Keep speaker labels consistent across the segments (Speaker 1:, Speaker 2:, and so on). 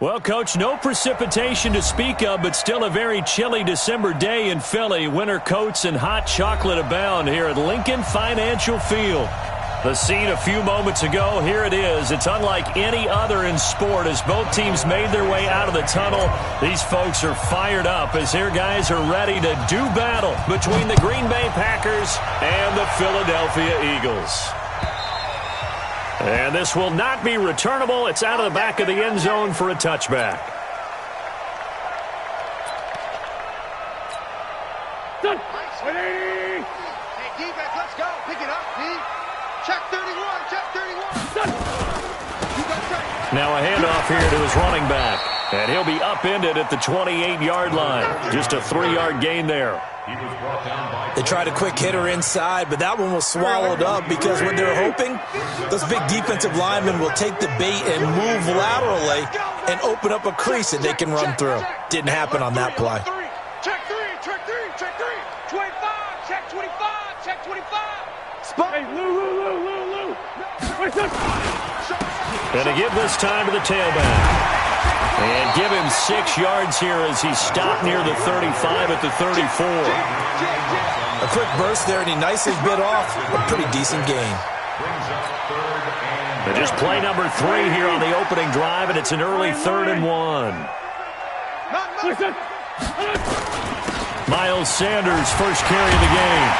Speaker 1: Well, Coach, no precipitation to speak of, but still a very chilly December day in Philly. Winter coats and hot chocolate abound here at Lincoln Financial Field. The scene a few moments ago, here it is. It's unlike any other in sport as both teams made their way out of the tunnel. These folks are fired up as their guys are ready to do battle between the Green Bay Packers and the Philadelphia Eagles. And this will not be returnable. It's out of the back of the end zone for a touchback.
Speaker 2: Done. Hey, defense, let's go. Pick it up, D. Check 31, check 31. Done. You got straight.
Speaker 1: Now a handoff here to his running back. And he'll be upended at the 28-yard line. Just a 3-yard gain there.
Speaker 3: They tried a quick hitter inside, but that one was swallowed up because what they're hoping, those big defensive linemen will take the bait and move laterally and open up a crease that they can run through. Didn't happen on that play.
Speaker 2: Check 3, check 3, check 3. 25, check 25, check 25. Spot. Hey, Lou.
Speaker 1: And to give this time to the tailback. And give him 6 yards here as he stopped near the 35 at the 34.
Speaker 3: A quick burst there, and he nicely bit off a pretty decent gain.
Speaker 1: And just play number 3 here on the opening drive, and it's an early 3rd and 1. Miles Sanders, first carry of the game.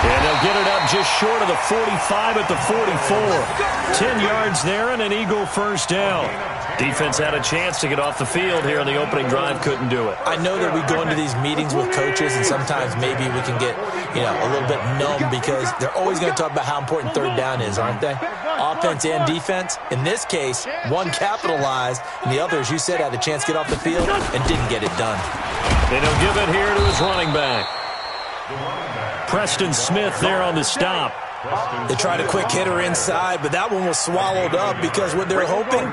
Speaker 1: And they'll get it up just short of the 45 at the 44. 10 yards there and an Eagle first down. Defense had a chance to get off the field here on the opening drive, couldn't do it.
Speaker 3: I know that we go into these meetings with coaches, and sometimes maybe we can get, a little bit numb because they're always going to talk about how important third down is, aren't they? Offense and defense. In this case, one capitalized, and the other, as you said, had a chance to get off the field and didn't get it done.
Speaker 1: And he'll give it here to his running back. Preston Smith there on the stop.
Speaker 3: They tried a quick hitter inside, but that one was swallowed up because what they're hoping,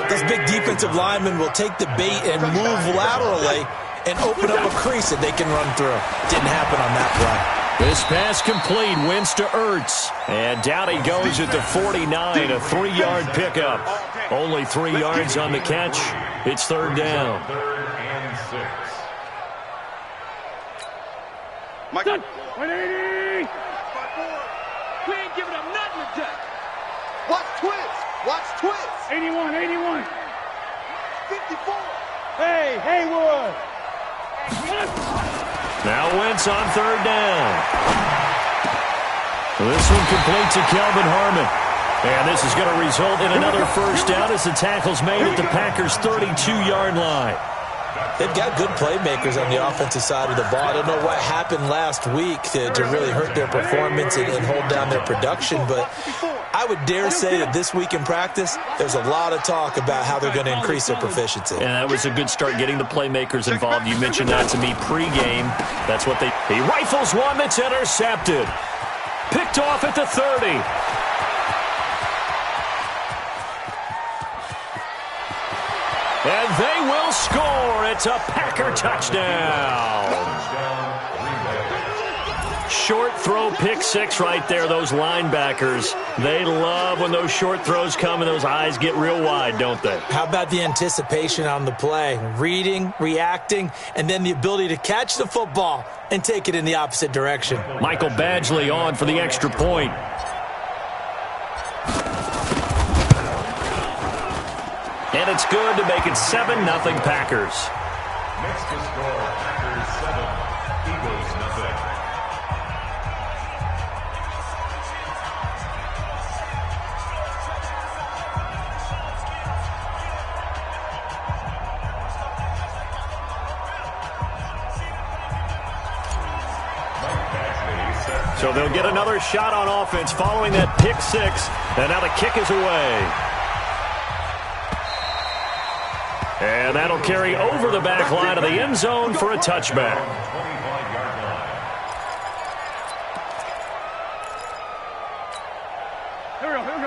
Speaker 3: those big defensive linemen will take the bait and move laterally and open up a crease that they can run through. Didn't happen on that play.
Speaker 1: This pass complete, wins to Ertz. And down he goes at the 49, a 3-yard pickup. Only 3 yards on the catch. It's 3rd down.
Speaker 2: Done. 180. We ain't giving up nothing today. Watch twist. 81. 54. Hey, Haywood.
Speaker 1: Now Wentz on 3rd down. This one complete to Kelvin Harmon. And this is going to result in another first down as the tackle's made at the Packers' 32-yard line.
Speaker 3: They've got good playmakers on the offensive side of the ball. I don't know what happened last week to really hurt their performance and hold down their production, but I would dare say that this week in practice, there's a lot of talk about how they're going to increase their proficiency.
Speaker 1: And that was a good start getting the playmakers involved. You mentioned that to me pregame. That's what he rifles one that's intercepted. Picked off at the 30. And they will score. It's a Packer touchdown. Short throw, pick 6 right there. Those linebackers, they love when those short throws come and those eyes get real wide, don't they?
Speaker 3: How about the anticipation on the play? Reading, reacting, and then the ability to catch the football and take it in the opposite direction.
Speaker 1: Michael Badgley on for the extra point. And it's good to make it 7-0 Packers.
Speaker 4: Next to score, Packers 7, Eagles nothing.
Speaker 1: So they'll get another shot on offense following that pick 6. And now the kick is away. And that'll carry over the back line of the end zone for a touchback.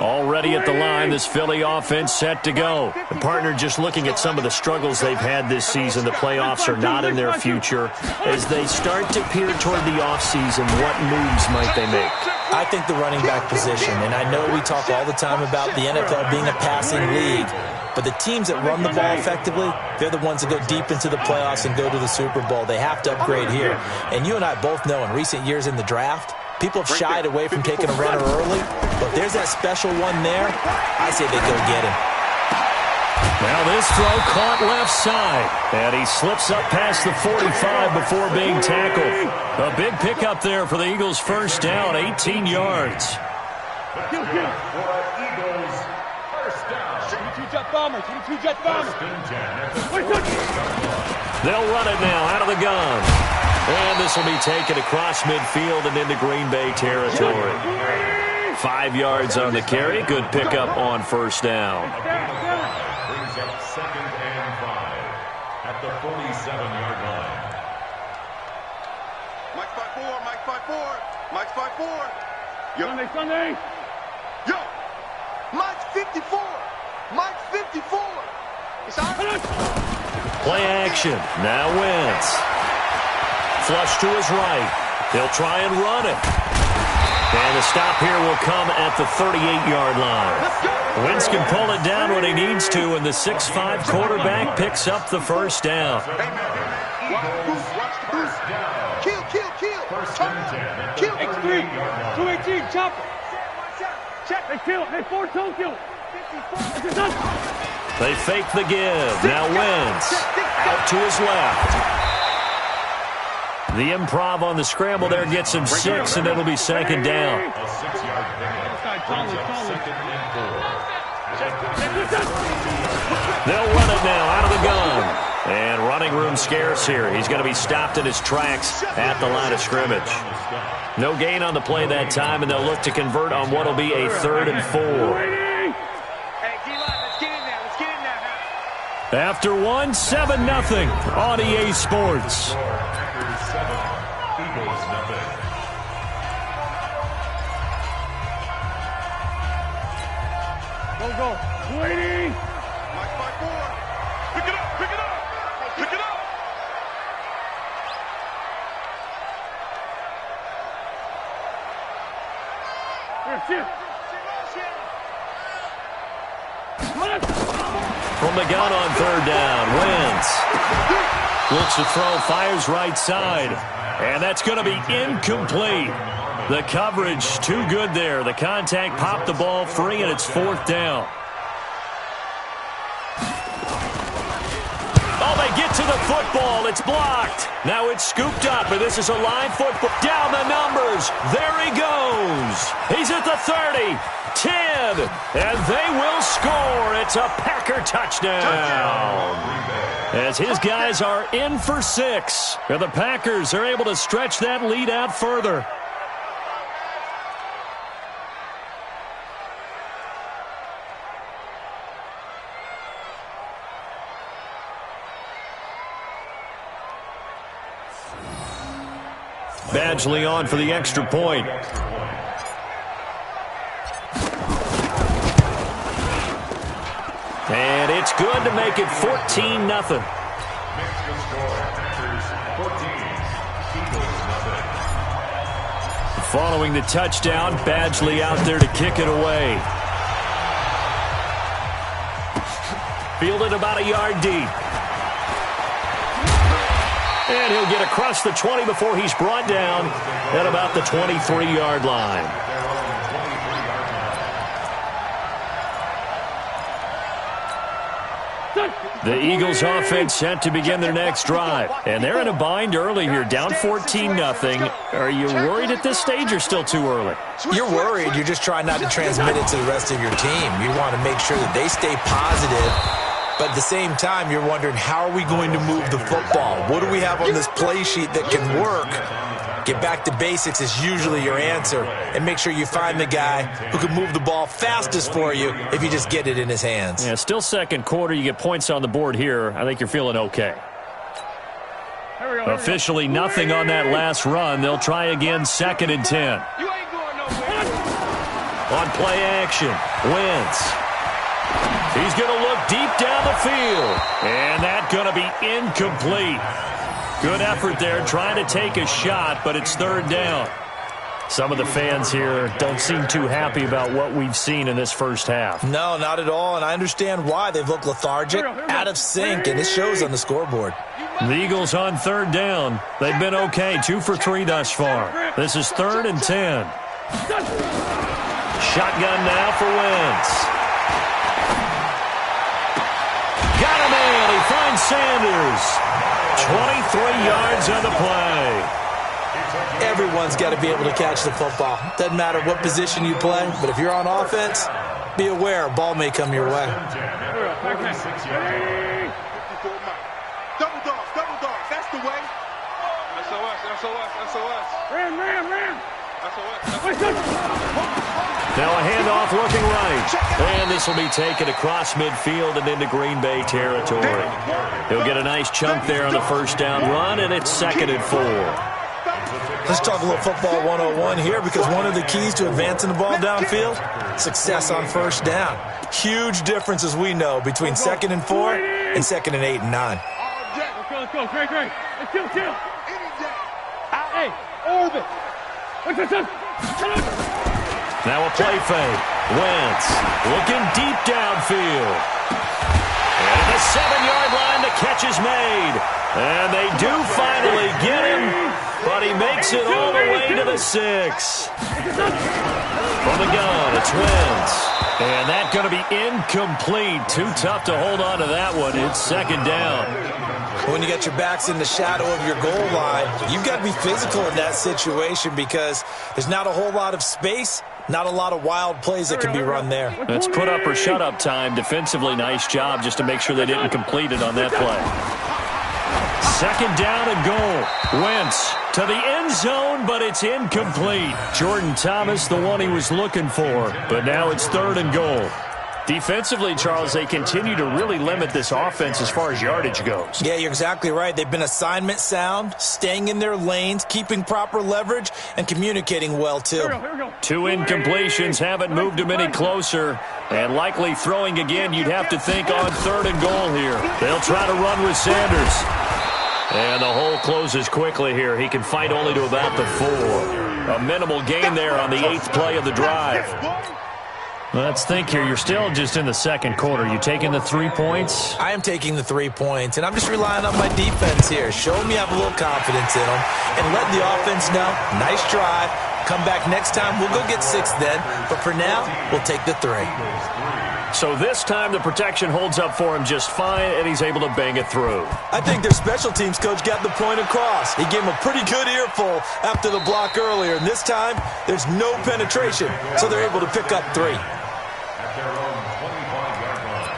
Speaker 1: Already at the line, this Philly offense set to go. The partner just looking at some of the struggles they've had this season. The playoffs are not in their future. As they start to peer toward the offseason, what moves might they make?
Speaker 3: I think the running back position, and I know we talk all the time about the NFL being a passing league, But the teams that run the ball effectively, they're the ones that go deep into the playoffs and go to the Super Bowl. They have to upgrade here. And you and I both know in recent years in the draft, people have shied away from taking a runner early. But there's that special one there. I say they go get him.
Speaker 1: Now this throw caught left side, and he slips up past the 45 before being tackled. A big pickup there for the Eagles' first down, 18 yards.
Speaker 4: Eagles, first down.
Speaker 2: 22-jet bomber, 22-jet bomber.
Speaker 1: They'll run it now out of the gun. And this will be taken across midfield and into Green Bay territory. 5 yards on the carry. Good pickup on first down.
Speaker 4: Brings up 2nd and 5 at the 47-yard line.
Speaker 2: Mike 5-4, Mike 5-4, Mike 5-4. Yo. Sunday. Yo, Mike 54, Mike 54. It's on.
Speaker 1: Play action. Now Wentz. Flush to his right. They'll try and run it. And the stop here will come at the 38-yard line. Wentz can pull it down when he needs to, and the 6'5" quarterback picks up the first down.
Speaker 2: Kill.
Speaker 4: First and 10.
Speaker 2: Kill. X3, 218, chopper. Check, they kill. They force don't kill.
Speaker 1: They fake the give. Now Wentz out to his left. The improv on the scramble there gets him 6, and it'll be second down.
Speaker 4: A 6-yard pickup. Brings up 2nd and 4.
Speaker 1: They'll run it now out of the gun. And running room scarce here. He's going to be stopped in his tracks at the line of scrimmage. No gain on the play that time, and they'll look to convert on what will be a 3rd and 4.
Speaker 2: Hey, D-line, let's get in there. Let's get in there.
Speaker 1: After 1, 7-0 on EA Sports.
Speaker 4: Packers 7, Eagles nothing.
Speaker 2: Go. 280. Mike 5-4. Pick it up.
Speaker 1: From the gun on 3rd down, Wentz looks to throw, fires right side, and that's going to be incomplete. The coverage too good there. The contact popped the ball free, and it's 4th down. Oh, they get to the football. It's blocked. Now it's scooped up, and this is a live football. Down the numbers. There he goes. He's at the 30, 10, and they will score. It's a Packer touchdown. As his guys are in for 6. And the Packers are able to stretch that lead out further. Badgley on for the extra point. And it's good to make it 14-0.
Speaker 4: Makes the score. Packers 14, Eagles nothing.
Speaker 1: Following the touchdown, Badgley out there to kick it away. Fielded about a yard deep. And he'll get across the 20 before he's brought down at about the 23-yard line. The Eagles offense set to begin their next drive. And they're in a bind early here, down 14-0. Are you worried at this stage or still too early?
Speaker 3: You're worried. You're just trying not to transmit it to the rest of your team. You want to make sure that they stay positive. But at the same time, you're wondering, how are we going to move the football? What do we have on this play sheet that can work? Get back to basics is usually your answer. And make sure you find the guy who can move the ball fastest for you if you just get it in his hands.
Speaker 1: Yeah, still second quarter. You get points on the board here. I think you're feeling okay. Officially nothing on that last run. They'll try again, 2nd and 10.
Speaker 2: You ain't going nowhere.
Speaker 1: On play action, Wentz. He's going to look deep down the field. And that's going to be incomplete. Good effort there trying to take a shot, but it's 3rd down. Some of the fans here don't seem too happy about what we've seen in this first half.
Speaker 3: No, not at all, and I understand why. They've looked lethargic, out of sync, and it shows on the scoreboard.
Speaker 1: The Eagles on third down. They've been okay, 2 for 3 thus far. This is 3rd and 10. Shotgun now for Wentz. Got him in. He finds Sanders. 23 yards on the play.
Speaker 3: Everyone's got to be able to catch the football. Doesn't matter what position you play, but if you're on offense, be aware a ball may come your way.
Speaker 2: Double dogs, that's the way. SOS. Ram.
Speaker 1: Now a handoff looking right. And this will be taken across midfield and into Green Bay territory. He'll get a nice chunk there on the first down run, and it's 2nd and 4.
Speaker 3: Let's talk a little football 101 here, because one of the keys to advancing the ball downfield, success on first down. Huge difference, as we know, between 2nd and 4 and 2nd and 8 and 9.
Speaker 2: Let's go. Great. Let's chill. Hey, orbit. What's this?
Speaker 1: Now a play fake. Wentz looking deep downfield. And at the 7-yard line, the catch is made. And they do finally get him, but he makes it all the way to the 6. From the gun, it's Wentz. And that's going to be incomplete. Too tough to hold on to that one. It's 2nd down.
Speaker 3: When you got your backs in the shadow of your goal line, you've got to be physical in that situation, because there's not a whole lot of space, not a lot of wild plays that can be run there.
Speaker 1: That's put up or shut up time. Defensively, nice job just to make sure they didn't complete it on that play. 2nd down and goal. Wentz to the end zone, but it's incomplete. Jordan Thomas, the one he was looking for, but now it's 3rd and goal. Defensively, Charles, they continue to really limit this offense as far as yardage goes.
Speaker 3: Yeah, you're exactly right. They've been assignment sound, staying in their lanes, keeping proper leverage, and communicating well, too.
Speaker 1: 2 incompletions haven't moved him any closer, and likely throwing again, you'd have to think on 3rd and goal here. They'll try to run with Sanders. And the hole closes quickly here. He can fight only to about the 4. A minimal gain there on the 8th play of the drive. Let's think here. You're still just in the 2nd quarter. You taking the 3 points?
Speaker 3: I am taking the 3 points, and I'm just relying on my defense here. Showing me I have a little confidence in them, and letting the offense know, nice drive. Come back next time. We'll go get 6 then. But for now, we'll take the 3.
Speaker 1: So this time the protection holds up for him just fine, and he's able to bang it through.
Speaker 3: I think their special teams coach got the point across. He gave him a pretty good earful after the block earlier, and this time there's no penetration, so they're able to pick up 3.
Speaker 4: At their own 25-yard line.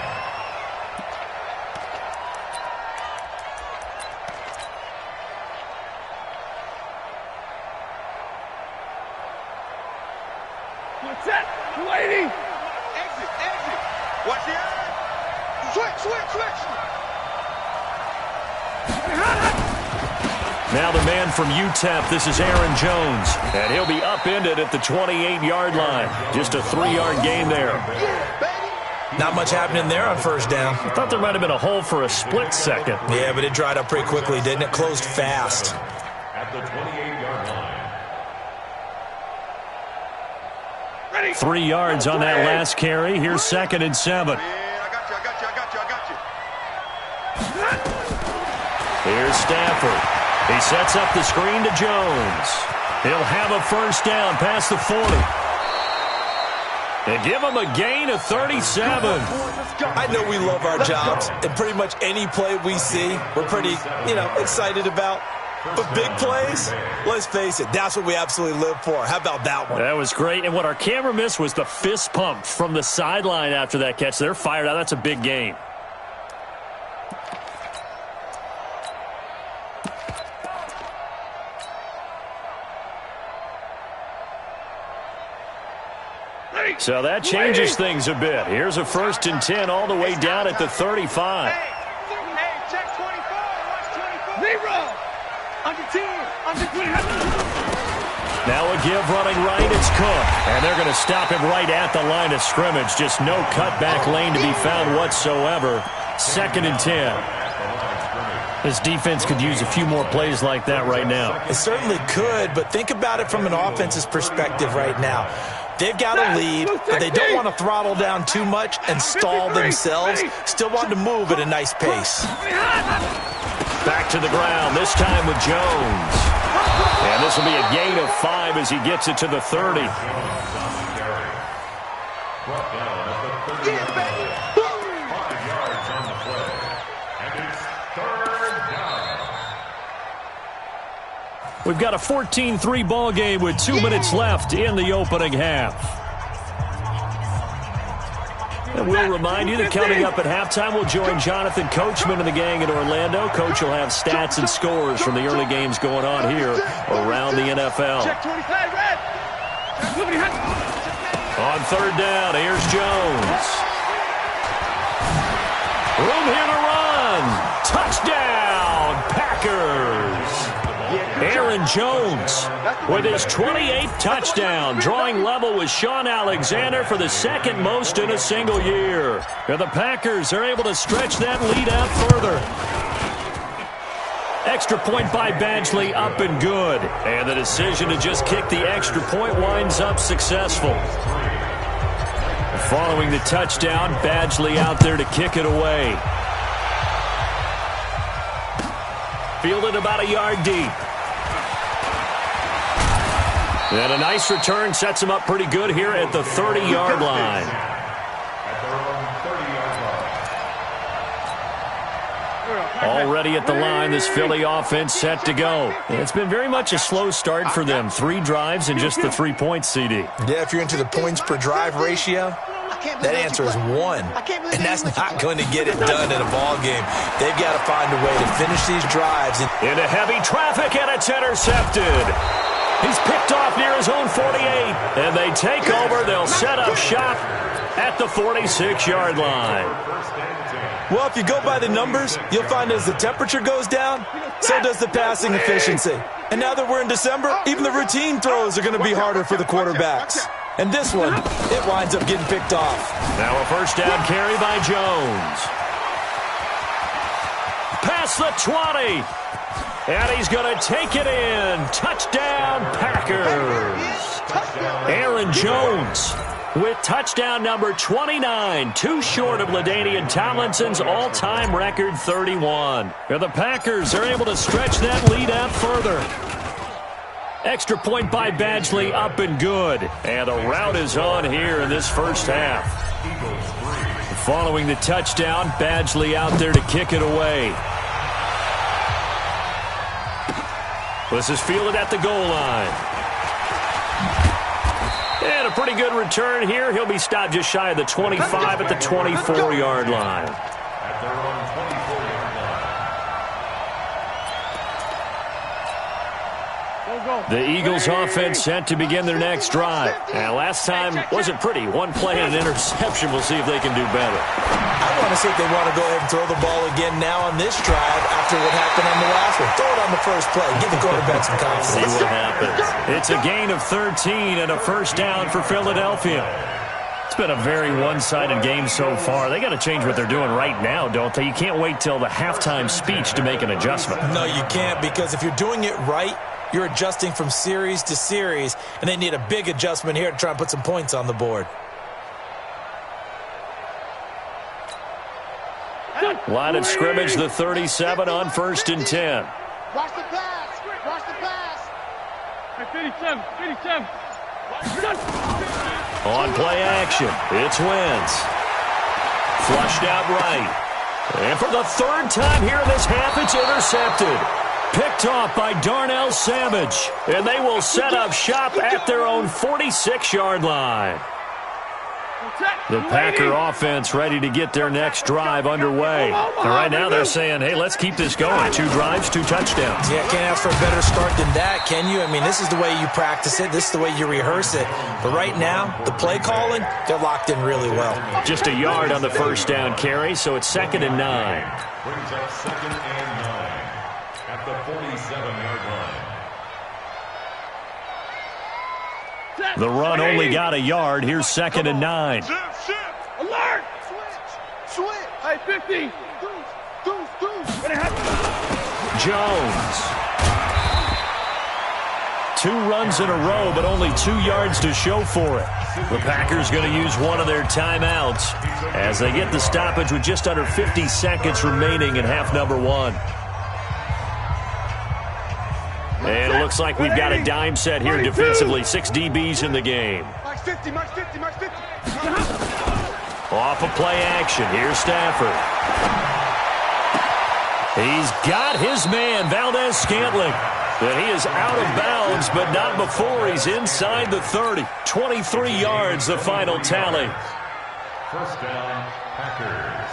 Speaker 2: What's that? 280. Exit. Watch the eye. Switch.
Speaker 1: Now the man from UTEP, this is Aaron Jones, and he'll be upended at the 28-yard line. Just a 3-yard gain there.
Speaker 3: Not much happening there on first down.
Speaker 1: I thought there might have been a hole for a split second.
Speaker 3: Yeah, but it dried up pretty quickly, didn't it? Closed fast.
Speaker 4: At the 28-yard line.
Speaker 1: 3 yards on that last carry. Here's 2nd and 7.
Speaker 2: I got you.
Speaker 1: Here's Stafford. He sets up the screen to Jones. He'll have a first down past the 40. And give him a gain of 37.
Speaker 3: I know we love our jobs, and pretty much any play we see, we're pretty, excited about. But big plays, let's face it, that's what we absolutely live for. How about that one?
Speaker 1: That was great. And what our camera missed was the fist pump from the sideline after that catch. They're fired out. That's a big gain. So that changes things a bit. Here's a 1st and 10 all the way down at the 35.
Speaker 2: Hey, check 24. Watch 24. 0. Under 10. Under 20.
Speaker 1: Now a give running right. It's Cook. And they're going to stop him right at the line of scrimmage. Just no cutback lane to be found whatsoever. 2nd and 10. This defense could use a few more plays like that right now.
Speaker 3: It certainly could, but think about it from an offense's perspective right now. They've got a lead, but they don't want to throttle down too much and stall themselves. Still want to move at a nice pace.
Speaker 1: Back to the ground, this time with Jones. And this will be a gain of 5 as he gets it to the 30. We've got a 14-3 ball game with 2 minutes left in the opening half. And we'll remind you that coming up at halftime, we'll join Jonathan Coachman and the gang in Orlando. Coach will have stats and scores from the early games going on here around the NFL. On third down, here's Jones. Room here to run. Touchdown, Packers. Aaron Jones with his 28th touchdown, drawing level with Sean Alexander for the second most in a single year. And the Packers are able to stretch that lead out further. Extra point by Badgley, up and good. And the decision to just kick the extra point winds up successful. Following the touchdown, Badgley out there to kick it away. Fielded about a yard deep. And a nice return sets him up pretty good here at the 30-yard line. Already at the line, this Philly offense set to go. It's been very much a slow start for them. 3 drives and just the 3 points, CD.
Speaker 3: Yeah, if you're into the points per drive ratio, that answer is 1. And that's not going to get it done in a ball game. They've got to find a way to finish these drives.
Speaker 1: Into heavy traffic, and it's intercepted. He's picked off near his own 48. And they take over. They'll set up shop at the 46-yard line.
Speaker 3: Well, if you go by the numbers, you'll find as the temperature goes down, so does the passing efficiency. And now that we're in December, even the routine throws are going to be harder for the quarterbacks. And this one, it winds up getting picked off.
Speaker 1: Now a first down carry by Jones. Past the 20. And he's going to take it in. Touchdown, Packers. Aaron Jones with touchdown number 29, 2 short of LaDainian Tomlinson's all-time record 31. And the Packers are able to stretch that lead out further. Extra point by Badgley, up and good. And a rout is on here in this first half. Following the touchdown, Badgley out there to kick it away. This is fielded at the goal line. And a pretty good return here. He'll be stopped just shy of the 25 at the 24-yard line.
Speaker 4: At their own 24-yard line.
Speaker 1: The Eagles offense set to begin their next drive. And last time wasn't pretty. 1 play and an interception. We'll see if they can do better.
Speaker 3: I want to see if they want to go ahead and throw the ball again now on this drive after what happened on the last one. Throw it on the first play. Give the quarterback some confidence.
Speaker 1: See what happens. It's a gain of 13 and a first down for Philadelphia. It's been a very one-sided game so far. They got to change what they're doing right now, don't they? You can't wait till the halftime speech to make an adjustment.
Speaker 3: No, you can't, because if you're doing it right, you're adjusting from series to series, and they need a big adjustment here to try and put some points on the board.
Speaker 1: Line of scrimmage, the 37 on 1st and 10.
Speaker 2: Watch the pass. Watch the pass.
Speaker 5: 57.
Speaker 1: On play action, it's Wentz. Flushed out right. And for the 3rd time here in this half, it's intercepted. Picked off by Darnell Savage. And they will set up shop at their own 46-yard line. The Packer offense ready to get their next drive underway. And right now they're saying, hey, let's keep this going. 2 drives, 2 touchdowns.
Speaker 3: Yeah, can't ask for a better start than that, can you? I mean, this is the way you practice it. This is the way you rehearse it. But right now, the play calling, they're locked in really well.
Speaker 1: Just a yard on the first down carry, so it's 2nd and 9.
Speaker 4: Brings up 2nd and 9 at the 47-yard line.
Speaker 1: The run only got a yard. Here's 2nd and 9.
Speaker 5: Alert!
Speaker 2: Switch.
Speaker 5: Hey, 50.
Speaker 2: Deuce.
Speaker 1: Jones. 2 runs in a row, but only 2 yards to show for it. The Packers going to use one of their timeouts as they get the stoppage with just under 50 seconds remaining in half number 1. And it looks like we've got a dime set here defensively. 6 DBs in the game. Off of play action. Here's Stafford. He's got his man, Valdez-Scantling. And he is out of bounds, but not before he's inside the 30. 23 yards, the final tally.
Speaker 4: First down, Packers.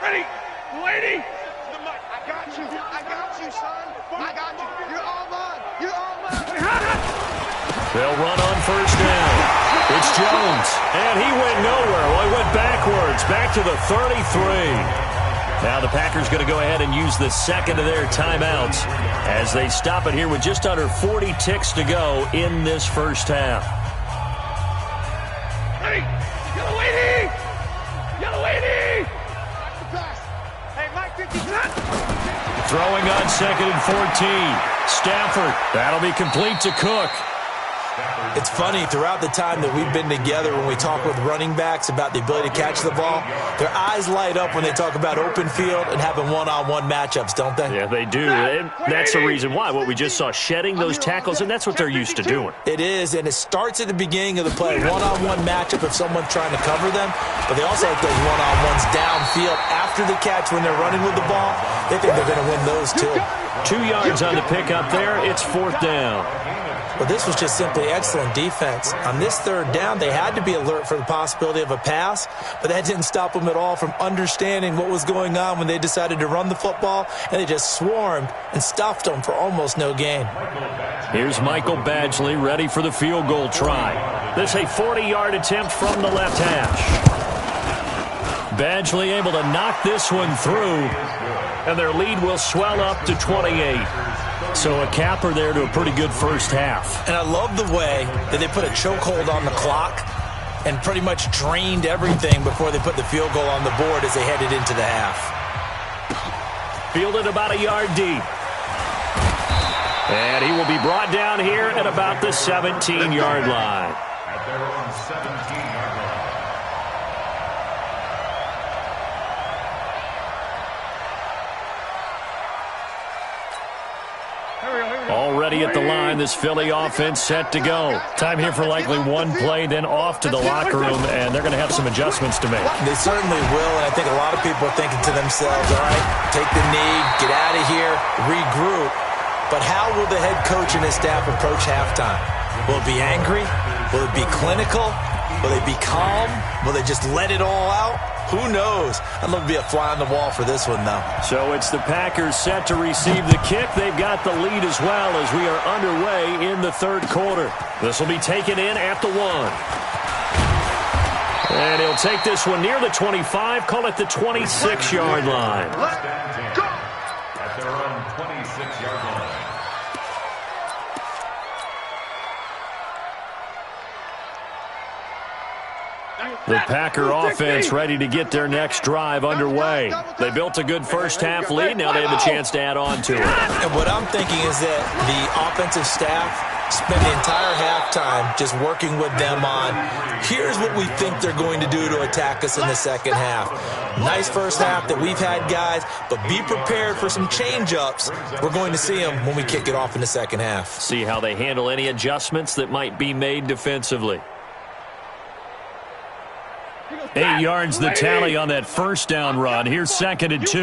Speaker 2: Ready, lady. I got you, son. I got you. You're all mine. You're all mine.
Speaker 1: They'll run on first down. It's Jones, and he went nowhere. Well, he went backwards, back to the 33. Now the Packers going to go ahead and use the second of their timeouts as they stop it here with just under 40 ticks to go in this first half.
Speaker 2: Ready, yellow lady! Yellow lady! Hey, Mike, 50.
Speaker 1: Throwing on second and 14. Stafford, that'll be complete to Cook.
Speaker 3: It's funny, throughout the time that we've been together, when we talk with running backs about the ability to catch the ball, their eyes light up when they talk about open field and having one-on-one matchups, don't they?
Speaker 1: Yeah, they do. And that's the reason why. What we just saw, shedding those tackles, and that's what they're used to doing.
Speaker 3: It is, and it starts at the beginning of the play. One-on-one matchup if someone's trying to cover them, but they also have those one-on-ones downfield after the catch when they're running with the ball. They think they're going to win those too.
Speaker 1: 2 yards on the pickup there. It's 4th down.
Speaker 3: Well, this was just simply excellent defense. On this 3rd down, they had to be alert for the possibility of a pass, but that didn't stop them at all from understanding what was going on when they decided to run the football, and they just swarmed and stuffed them for almost no gain.
Speaker 1: Here's Michael Badgley ready for the field goal try. This a 40-yard attempt from the left hash. Badgley able to knock this one through, and their lead will swell up to 28. So a capper there to a pretty good first half.
Speaker 3: And I love the way that they put a chokehold on the clock and pretty much drained everything before they put the field goal on the board as they headed into the half.
Speaker 1: Fielded about a yard deep. And he will be brought down here at about the 17-yard line.
Speaker 4: At their own 17-yard line.
Speaker 1: Already at the line, this Philly offense set to go. Time here for likely one play, then off to the locker room, and they're going to have some adjustments to make.
Speaker 3: They certainly will, and I think a lot of people are thinking to themselves, all right, take the knee, get out of here, regroup. But how will the head coach and his staff approach halftime? Will it be angry? Will it be clinical? Will they be calm? Will they just let it all out? Who knows? I'd love to be a fly on the wall for this one, though.
Speaker 1: So it's the Packers set to receive the kick. They've got the lead as well as we are underway in the 3rd quarter. This will be taken in at the 1. And he'll take this one near the 25, call it the 26-yard line.
Speaker 4: At their own 26-yard line.
Speaker 1: The Packer offense ready to get their next drive underway. They built a good first half lead. Now they have a chance to add on to it.
Speaker 3: And what I'm thinking is that the offensive staff spend the entire halftime just working with them on, here's what we think they're going to do to attack us in the second half. Nice first half that we've had, guys, but be prepared for some change-ups. We're going to see them when we kick it off in the second half.
Speaker 1: See how they handle any adjustments that might be made defensively. 8 yards the tally on that first down run. Here's 2nd and 2.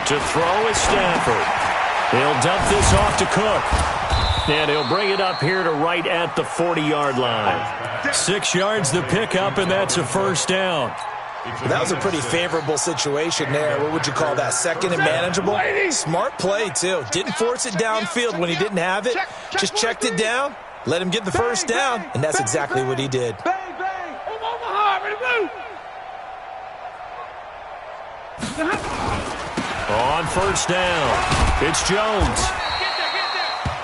Speaker 1: To throw is Stafford. He'll dump this off to Cook. And he'll bring it up here to right at the 40-yard line. 6 yards the pickup, and that's a first down.
Speaker 3: That was a pretty favorable situation there. What would you call that? 2nd and manageable? Smart play, too. Didn't force it downfield when he didn't have it. Just checked it down. Let him get the first down, and that's exactly what he did.
Speaker 2: Bang, bang. Omaha, ready to move.
Speaker 1: On first down, it's Jones.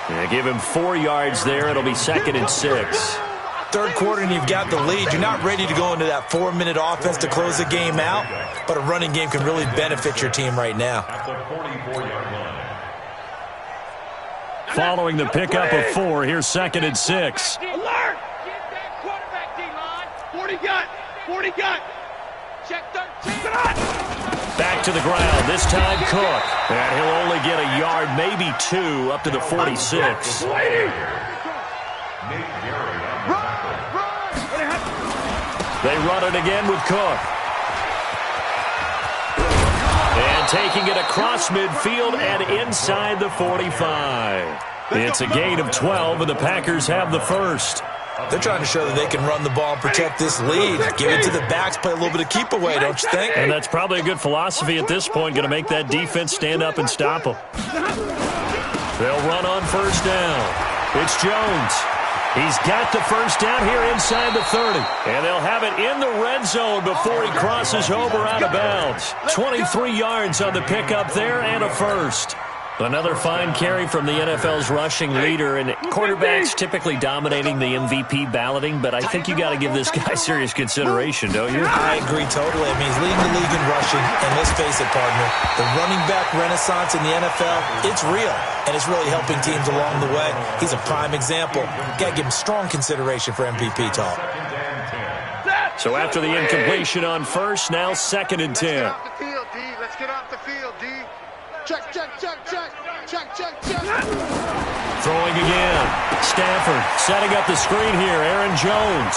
Speaker 1: Yeah, give him 4 yards there. It'll be 2nd and 6.
Speaker 3: third quarter and you've got the lead. You're not ready to go into that 4-minute offense to close the game out, but a running game can really benefit your team right now.
Speaker 4: At the 44-yard line.
Speaker 1: Following the pickup of 4, here's 2nd and 6.
Speaker 2: Alert! Get that quarterback, D-line. 40 got. 40 got. Check 13.
Speaker 1: Back to the ground, this time Cook. And he'll only get a yard, maybe 2, up to the 46. They run it again with Cook. And taking it across midfield and inside the 45. It's a gain of 12, and the Packers have the first.
Speaker 3: They're trying to show that they can run the ball and protect this lead. Give it to the backs, play a little bit of keep away, don't you think?
Speaker 1: And that's probably a good philosophy at this point, going to make that defense stand up and stop them. They'll run on first down. It's Jones. He's got the first down here inside the 30. And they'll have it in the red zone before he crosses over out of bounds. 23 yards on the pickup there and a first. Another fine carry from the NFL's rushing leader, and quarterbacks typically dominating the MVP balloting, but I think you got to give this guy serious consideration, don't you?
Speaker 3: I agree totally. I mean, he's leading the league in rushing, and let's face it, partner, the running back renaissance in the NFL, it's real, and it's really helping teams along the way. He's a prime example. Got to give him strong consideration for MVP talk.
Speaker 1: So after the incompletion on first, now 2nd and 10.
Speaker 2: Let's get off the field, D. Let's get off the field, D. Check, check, check, check. Check, check, check.
Speaker 1: Throwing again. Stafford setting up the screen here. Aaron Jones.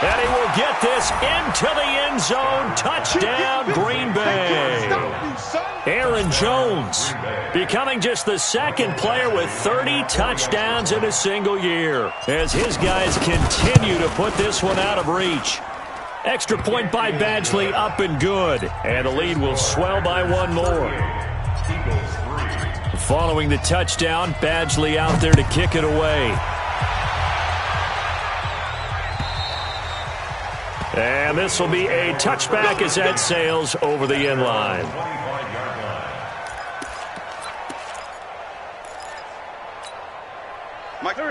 Speaker 1: And he will get this into the end zone. Touchdown, Green Bay. Aaron Jones becoming just the 2nd player with 30 touchdowns in a single year as his guys continue to put this one out of reach. Extra point by Badgley, up and good. And the lead will swell by 1 more. Following the touchdown, Badgley out there to kick it away. And this will be a touchback as that sails over the end line.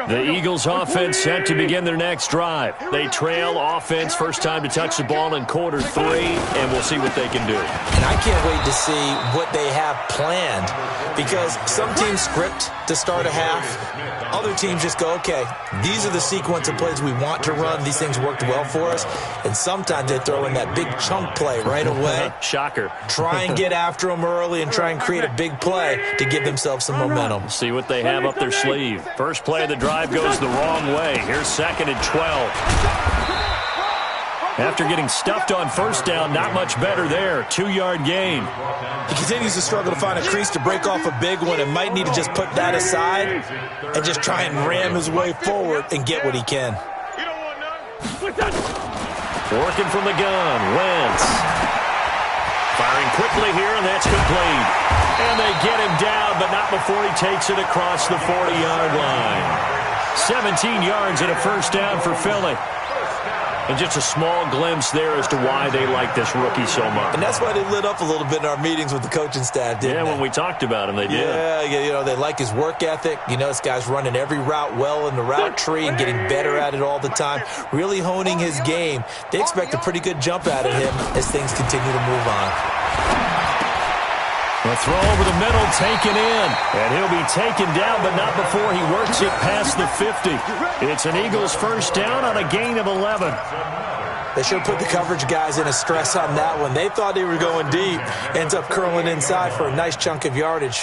Speaker 1: The Eagles offense set to begin their next drive. They trail offense, first time to touch the ball in quarter 3, and we'll see what they can do.
Speaker 3: And I can't wait to see what they have planned, because some teams script to start a half. Other teams just go, okay, these are the sequence of plays we want to run. These things worked well for us. And sometimes they throw in that big chunk play right away.
Speaker 1: Shocker.
Speaker 3: Try and get after them early and try and create a big play to give themselves some momentum.
Speaker 1: See what they have up their sleeve. First play of the drive goes the wrong way. Here's 2nd and 12. After getting stuffed on first down, not much better there. 2-yard gain.
Speaker 3: He continues to struggle to find a crease to break off a big one and might need to just put that aside and just try and ram his way forward and get what he can.
Speaker 1: Working from the gun, Wentz. Firing quickly here, and that's complete. And they get him down, but not before he takes it across the 40-yard line. 17 yards and a first down for Philly. And just a small glimpse there as to why they like this rookie so much.
Speaker 3: And that's why they lit up a little bit in our meetings with the coaching staff, didn't they?
Speaker 1: Yeah, when we talked about him, they did.
Speaker 3: Yeah, you know, they like his work ethic. You know, this guy's running every route well in the route tree and getting better at it all the time, really honing his game. They expect a pretty good jump out of him as things continue to move on.
Speaker 1: A throw over the middle, taken in. And he'll be taken down, but not before he works it past the 50. It's an Eagles first down on a gain of 11.
Speaker 3: They sure put the coverage guys in a stress on that one. They thought they were going deep. Ends up curling inside for a nice chunk of yardage.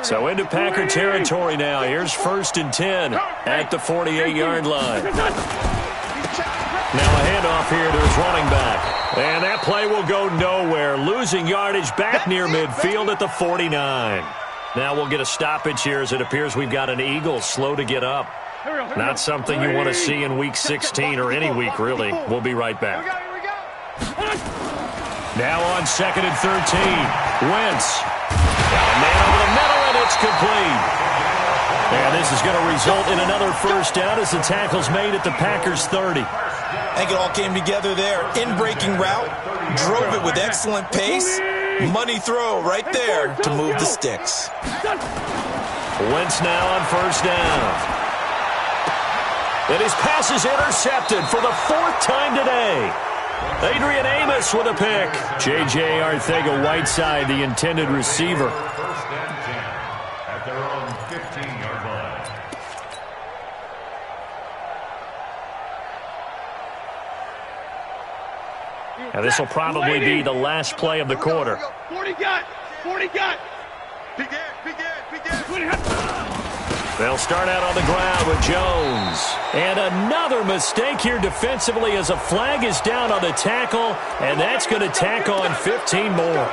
Speaker 1: So into Packer territory now. Here's 1st and 10 at the 48-yard line. Now a handoff here to his running back. And that play will go nowhere. Losing yardage back near midfield at the 49. Now we'll get a stoppage here as it appears we've got an Eagle slow to get up. Not something you want to see in Week 16 or any week, really. We'll be right back. Now on 2nd and 13. Wentz. Got a man over the middle, and it's complete. And this is going to result in another first down as the tackle's made at the Packers' 30.
Speaker 3: I think it all came together there. In-breaking route, drove it with excellent pace. Money throw right there to move the sticks.
Speaker 1: Wentz now on first down. And his pass is intercepted for the 4th time today. Adrian Amos with a pick. J.J. Arcega-Whiteside, the intended receiver.
Speaker 4: First and 10 at their own 15-yard line.
Speaker 1: And this will probably be the last play of the quarter.
Speaker 2: 40 got. Begin.
Speaker 1: They'll start out on the ground with Jones. And another mistake here defensively as a flag is down on the tackle, and that's going to tack on 15 more.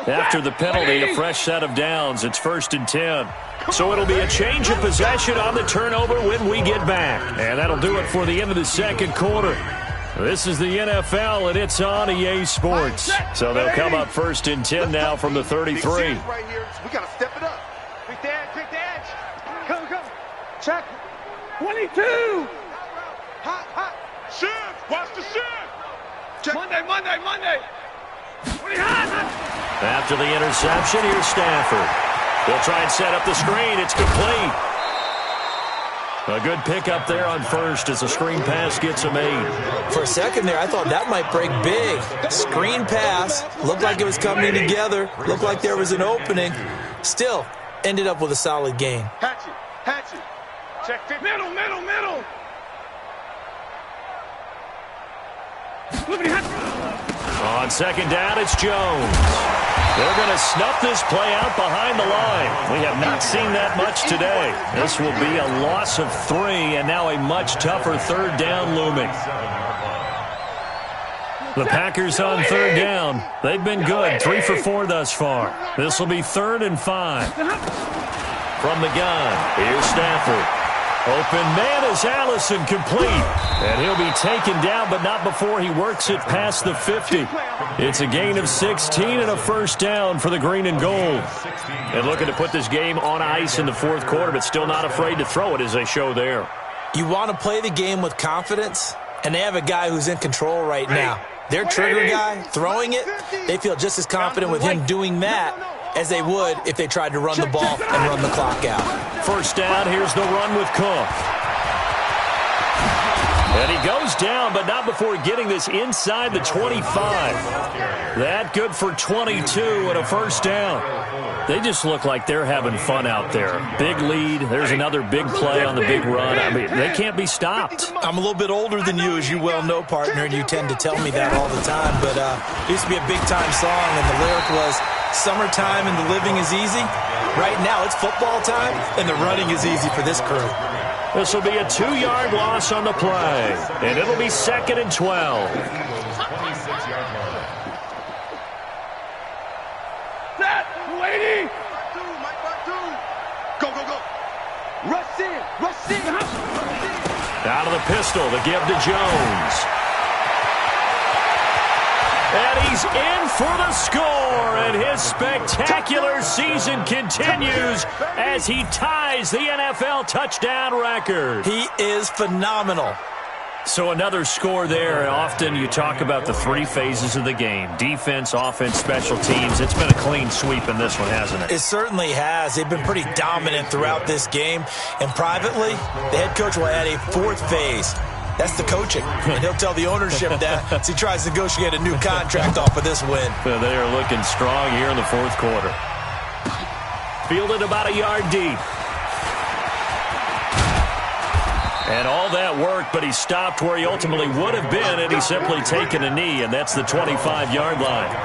Speaker 1: After the penalty, a fresh set of downs. It's 1st and 10. So it'll be a change of possession on the turnover when we get back. And that'll do it for the end of the second quarter. This is the NFL, and it's on EA Sports. So they'll come up 1st and 10 now from the 33.
Speaker 2: Right here. We got to step it up. Quick dash. Come. Check. 22. Hot. Shift. Watch the shift. Check. Monday.
Speaker 1: After the interception, here's Stafford. They'll try and set up the screen. It's complete. A good pickup there on first as the screen pass gets a made.
Speaker 3: For a second there, I thought that might break big. Screen pass. Looked like it was coming together. Looked like there was an opening. Still, ended up with a solid gain.
Speaker 2: Hatchet. Check 50. Middle.
Speaker 1: On second down, it's Jones. They're going to snuff this play out behind the line. We have not seen that much today. This will be a loss of 3, and now a much tougher 3rd down looming. The Packers on 3rd down. They've been good, 3 for 4 thus far. This will be 3rd and 5. From the gun, here's Stafford. Open man is Allison, complete. And he'll be taken down, but not before he works it past the 50. It's a gain of 16 and a 1st down for the green and gold. And looking to put this game on ice in the 4th quarter, but still not afraid to throw it as they show there.
Speaker 3: You want to play the game with confidence, and they have a guy who's in control right now. Their trigger guy, throwing it, they feel just as confident with him doing that as they would if they tried to run the ball and run the clock out.
Speaker 1: 1st down, here's the run with Cook. And he goes down, but not before getting this inside the 25. That good for 22 and a 1st down. They just look like they're having fun out there. Big lead. There's another big play on the big run. I mean, they can't be stopped.
Speaker 3: I'm a little bit older than you, as you well know, partner, and you tend to tell me that all the time. But it used to be a big-time song, and the lyric was, "Summertime and the living is easy." Right now, it's football time, and the running is easy for this crew.
Speaker 1: This will be a 2-yard loss on the play, and it'll be 2nd and 12.
Speaker 2: Set, 280. Go. Rush in.
Speaker 1: Out of the pistol to give to Jones. And he's in for the score, and his spectacular season continues as he ties the NFL touchdown record.
Speaker 3: He is phenomenal.
Speaker 1: So another score there. Often you talk about the 3 phases of the game: defense, offense, special teams. It's been a clean sweep in this one, hasn't it?
Speaker 3: It certainly has. They've been pretty dominant throughout this game. And privately, the head coach will add a 4th phase. That's the coaching. And he'll tell the ownership that as he tries to negotiate a new contract off of this win.
Speaker 1: They are looking strong here in the 4th quarter. Fielded about a yard deep. And all that worked, but he stopped where he ultimately would have been, and he's simply taken a knee, and that's the 25-yard line.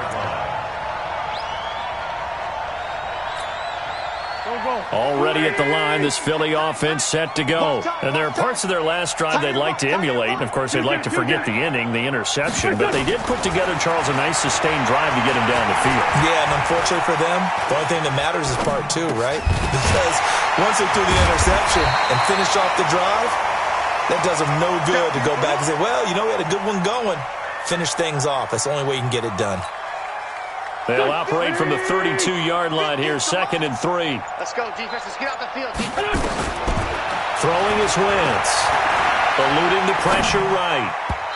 Speaker 1: Already at the line, this Philly offense set to go. And there are parts of their last drive they'd like to emulate. And, of course, they'd like to forget the ending, the interception. But they did put together, Charles, a nice sustained drive to get him down the field.
Speaker 3: Yeah, and unfortunately for them, the only thing that matters is part 2, right? Because once they threw the interception and finished off the drive, that does them no good to go back and say, well, we had a good one going. Finish things off. That's the only way you can get it done.
Speaker 1: They'll operate from the 32-yard line here, 2nd and 3.
Speaker 2: Let's go, defense. Let's get out the field.
Speaker 1: Throwing his Wentz. Eluding the pressure right.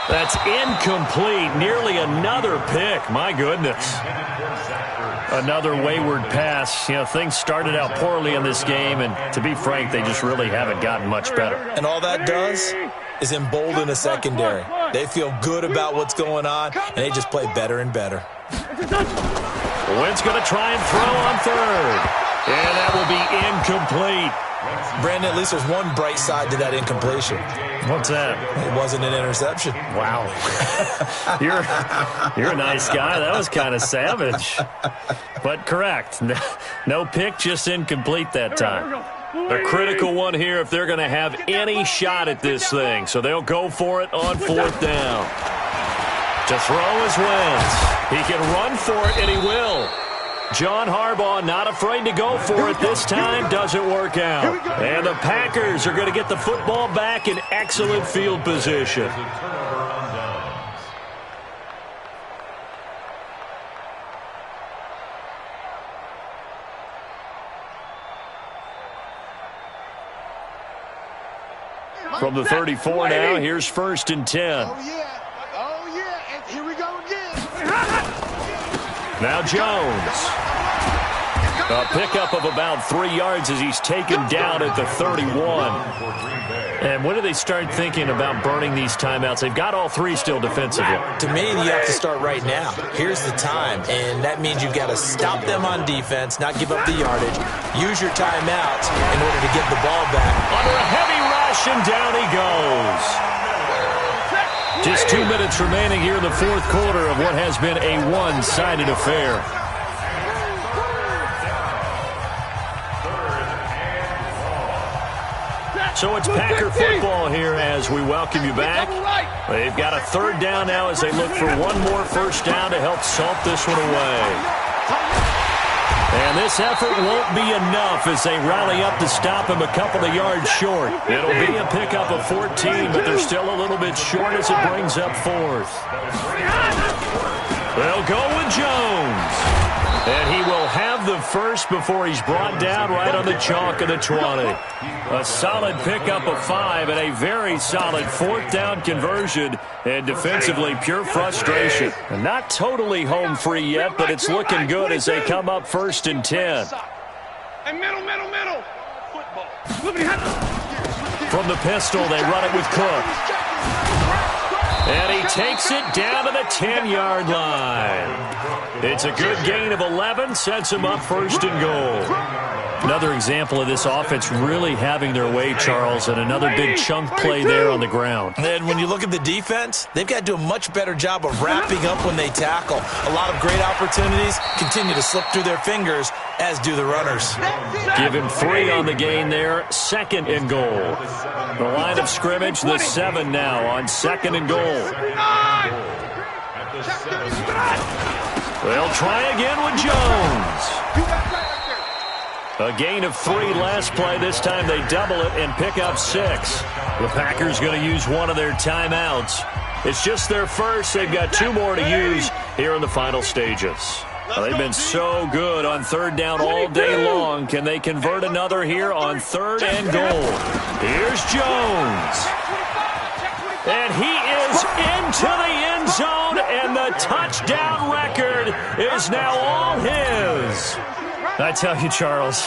Speaker 1: That's incomplete. Nearly another pick. My goodness. Another wayward pass. You know, things started out poorly in this game, and to be frank, they just really haven't gotten much better.
Speaker 3: And all that does is embolden a secondary. They feel good about what's going on, and they just play better and better.
Speaker 1: Wentz going to try and throw on third. And that will be incomplete.
Speaker 3: Brandon, at least there's one bright side to that incompletion.
Speaker 1: What's that?
Speaker 3: It wasn't an interception.
Speaker 1: Wow. You're a nice guy. That was kind of savage. But correct. No pick, just incomplete that time. A critical one here if they're going to have any shot at this thing. So they'll go for it on fourth down. To throw is Wentz. He can run for it, and he will. John Harbaugh not afraid to go for it this time. Doesn't work out. And the Packers are going to get the football back in excellent field position. From the 34 now, here's 1st and 10.
Speaker 2: Oh, yeah, and here we go again.
Speaker 1: Now Jones. A pickup of about 3 yards as he's taken down at the 31. And when do they start thinking about burning these timeouts? They've got all 3 still defensively.
Speaker 3: To me, you have to start right now. Here's the time, and that means you've got to stop them on defense, not give up the yardage, use your timeouts in order to get the ball back.
Speaker 1: Under a heavy rush, and down he goes. Just 2 minutes remaining here in the fourth quarter of what has been a one-sided affair. So it's Packer football here as we welcome you back. They've got a 3rd down now as they look for one more first down to help salt this one away. And this effort won't be enough as they rally up to stop him a couple of yards short. It'll be a pickup of 14, but they're still a little bit short as it brings up 4th. They'll go with Jones. And he will have the first before he's brought down right on the chalk of the 20. A solid pickup of 5 and a very solid 4th down conversion. And defensively, pure frustration. And not totally home free yet, but it's looking good as they come up 1st and 10.
Speaker 2: And middle. Football.
Speaker 1: From the pistol, they run it with Cook. And he takes it down to the 10-yard line. It's a good gain of 11, sets him up 1st and goal. Another example of this offense really having their way, Charles, and another big chunk play there on the ground.
Speaker 3: And when you look at the defense, they've got to do a much better job of wrapping up when they tackle. A lot of great opportunities continue to slip through their fingers, as do the runners.
Speaker 1: Give him 3 on the gain there, 2nd and goal. The line of scrimmage, the 7 now on 2nd and goal. They'll try again with Jones. A gain of 3 last play. This time they double it and pick up 6. The Packers going to use one of their timeouts. It's just their first. They've got 2 more to use here in the final stages. They've been so good on 3rd down all day long. Can they convert another here on 3rd and goal? Here's Jones. And he is into the end zone, and the touchdown record is now all his. I tell you, Charles,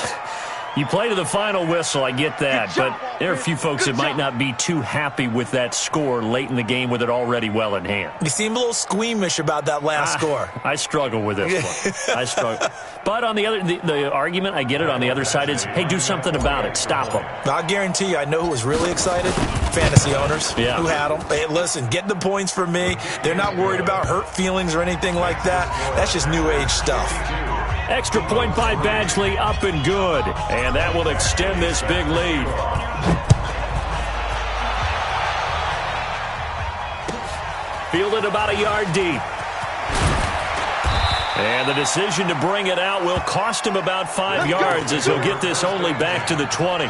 Speaker 1: you play to the final whistle, I get that, but there are a few folks that might not be too happy with that score late in the game with it already well in hand.
Speaker 3: You seem a little squeamish about that last score.
Speaker 1: I struggle with this one. I struggle. But on the other, the argument, I get it, on the other side is, hey, do something about it. Stop them.
Speaker 3: I'll guarantee you, I know who was really excited. Fantasy owners
Speaker 1: who
Speaker 3: had them. Hey, listen, get the points for me. They're not worried about hurt feelings or anything like that. That's just new age stuff.
Speaker 1: Extra point by Badgley, up and good. And that will extend this big lead. Fielded about a yard deep. And the decision to bring it out will cost him about 5 yards as he'll get this only back to the 20.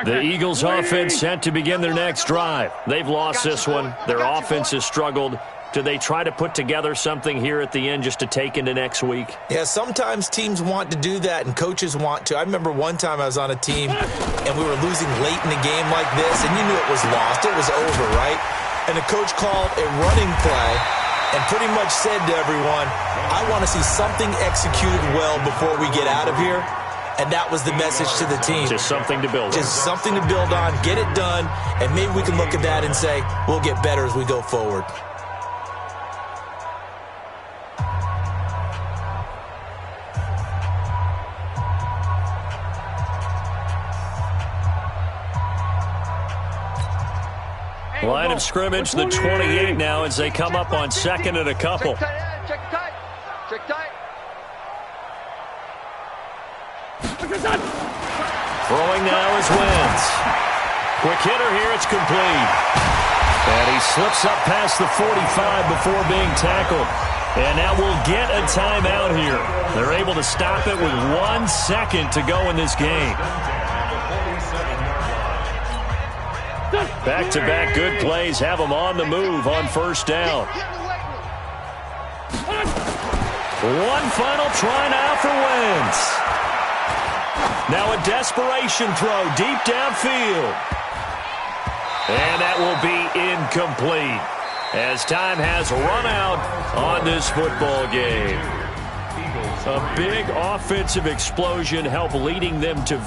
Speaker 1: The Eagles offense set to begin their next drive. They've lost this one. Their offense has struggled. Do they try to put together something here at the end just to take into next week?
Speaker 3: Yeah, sometimes teams want to do that and coaches want to. I remember one time I was on a team and we were losing late in a game like this, and you knew it was lost. It was over, right? And the coach called a running play and pretty much said to everyone, I want to see something executed well before we get out of here. And that was the message to the team.
Speaker 1: Just something to build on.
Speaker 3: Just something to build on, get it done, and maybe we can look at that and say, we'll get better as we go forward.
Speaker 1: Line of scrimmage, the 28 now as they come up on second and a couple.
Speaker 2: Check tight.
Speaker 1: Throwing now is Wentz. Quick hitter here, it's complete. And he slips up past the 45 before being tackled. And now we'll get a timeout here. They're able to stop it with 1 second to go in this game. Back-to-back good plays have them on the move on first down. One final try now for Wentz. Now a desperation throw deep downfield. And that will be incomplete as time has run out on this football game. A big offensive explosion helped leading them to